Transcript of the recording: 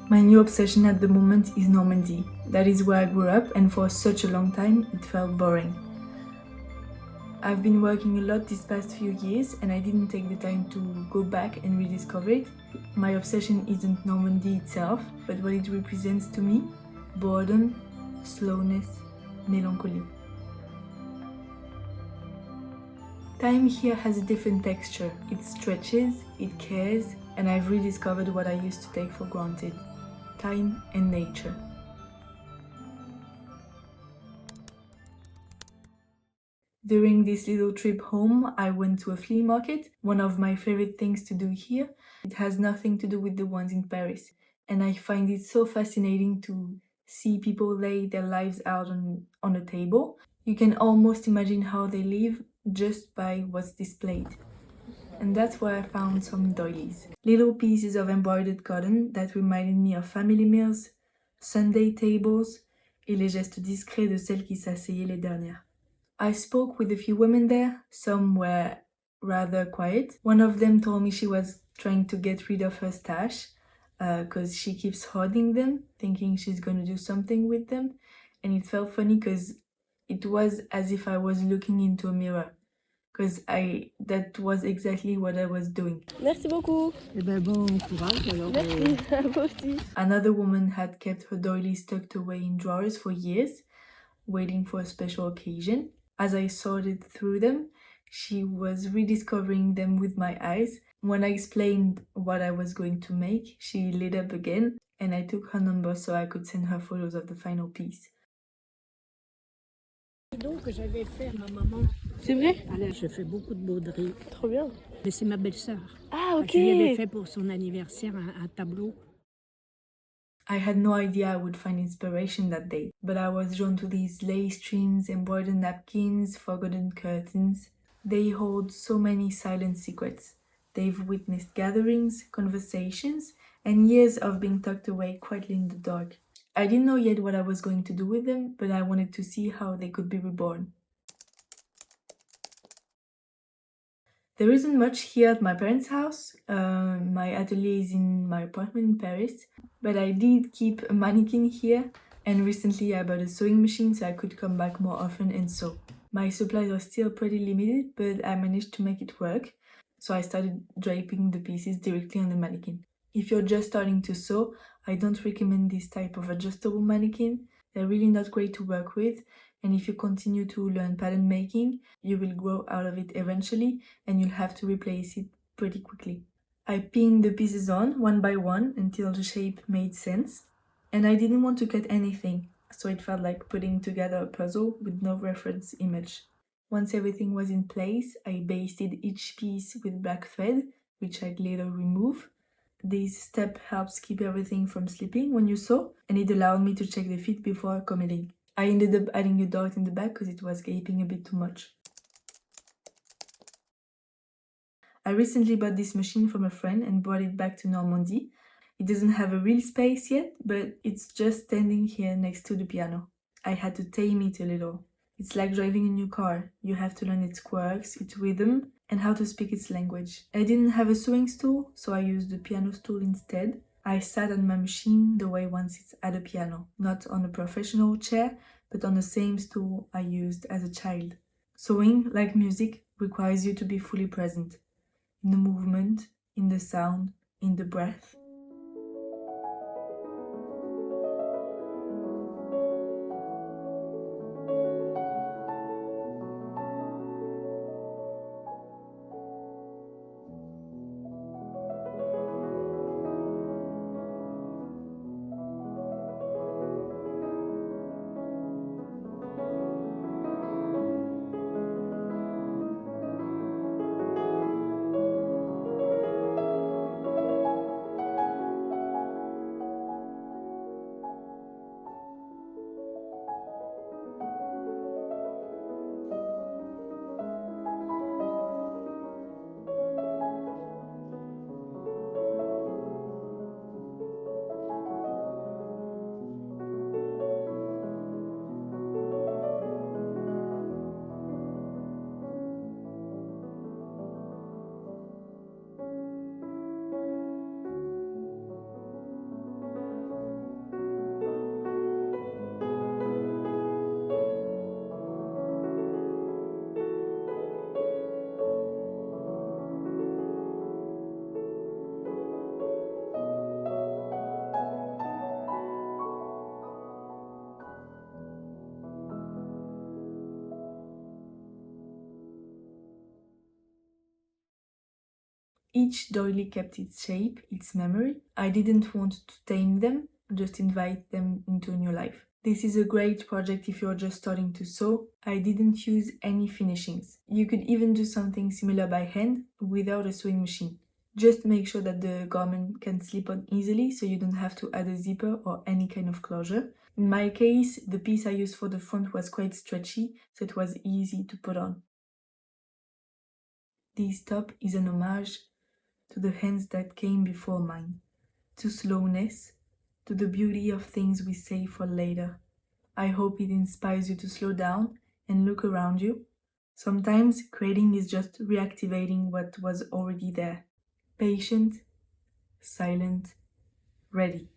My new obsession at the moment is Normandy. That is where I grew up, and for such a long time it felt boring. I've been working a lot these past few years and I didn't take the time to go back and rediscover it. My obsession isn't Normandy itself, but what it represents to me: boredom, slowness, melancholy. Time here has a different texture. It stretches, it cares, and I've rediscovered what I used to take for granted: time and nature. During this little trip home, I went to a flea market, one of my favorite things to do here. It has nothing to do with the ones in Paris, and I find it so fascinating to see people lay their lives out on a table. You can almost imagine how they live just by what's displayed. And that's where I found some doilies. Little pieces of embroidered cotton that reminded me of family meals, Sunday tables et les gestes discrets de celles qui s'asseyaient les dernières. I spoke with a few women there. Some were rather quiet. One of them told me she was trying to get rid of her stash because she keeps hoarding them, thinking she's going to do something with them. And it felt funny because it was as if I was looking into a mirror, because that was exactly what I was doing. Merci beaucoup. Eh ben bon courage alors. Merci, à vous aussi. Another woman had kept her doilies tucked away in drawers for years, waiting for a special occasion. As I sorted through them, she was rediscovering them with my eyes. When I explained what I was going to make, she lit up again, and I took her number so I could send her photos of the final piece. Donc que j'avais fait à ma maman. C'est vrai? Alors, je fais beaucoup de broderie. Trop bien. Mais c'est ma belle-sœur. Ah, ok. Je lui avais fait pour son anniversaire un tableau. I had no idea I would find inspiration that day, but I was drawn to these lace trims, embroidered napkins, forgotten curtains. They hold so many silent secrets. They've witnessed gatherings, conversations, and years of being tucked away quietly in the dark. I didn't know yet what I was going to do with them, but I wanted to see how they could be reborn. There isn't much here at my parents' house. My atelier is in my apartment in Paris, but I did keep a mannequin here, and recently I bought a sewing machine so I could come back more often and sew. My supplies are still pretty limited, but I managed to make it work, so I started draping the pieces directly on the mannequin. If you're just starting to sew, I don't recommend this type of adjustable mannequin. They're really not great to work with, and if you continue to learn pattern making, you will grow out of it eventually, and you'll have to replace it pretty quickly. I pinned the pieces on one by one until the shape made sense, and I didn't want to cut anything, so it felt like putting together a puzzle with no reference image. Once everything was in place, I basted each piece with black thread, which I'd later remove. This step helps keep everything from slipping when you sew, and it allowed me to check the fit before committing. I ended up adding a dart in the back because it was gaping a bit too much. I recently bought this machine from a friend and brought it back to Normandy. It doesn't have a real space yet, but it's just standing here next to the piano. I had to tame it a little. It's like driving a new car. You have to learn its quirks, its rhythm, and how to speak its language. I didn't have a sewing stool, so I used the piano stool instead. I sat on my machine the way one sits at a piano, not on a professional chair, but on the same stool I used as a child. Sewing, like music, requires you to be fully present. In the movement, in the sound, in the breath. each doily kept its shape, its memory. I didn't want to tame them, just invite them into a new life. This is a great project if you're just starting to sew. I didn't use any finishings. You could even do something similar by hand without a sewing machine. Just make sure that the garment can slip on easily so you don't have to add a zipper or any kind of closure. In my case, the piece I used for the front was quite stretchy, so it was easy to put on. This top is an homage to the hands that came before mine, to slowness, to the beauty of things we save for later. I hope it inspires you to slow down and look around you. Sometimes creating is just reactivating what was already there. Patient, silent, ready.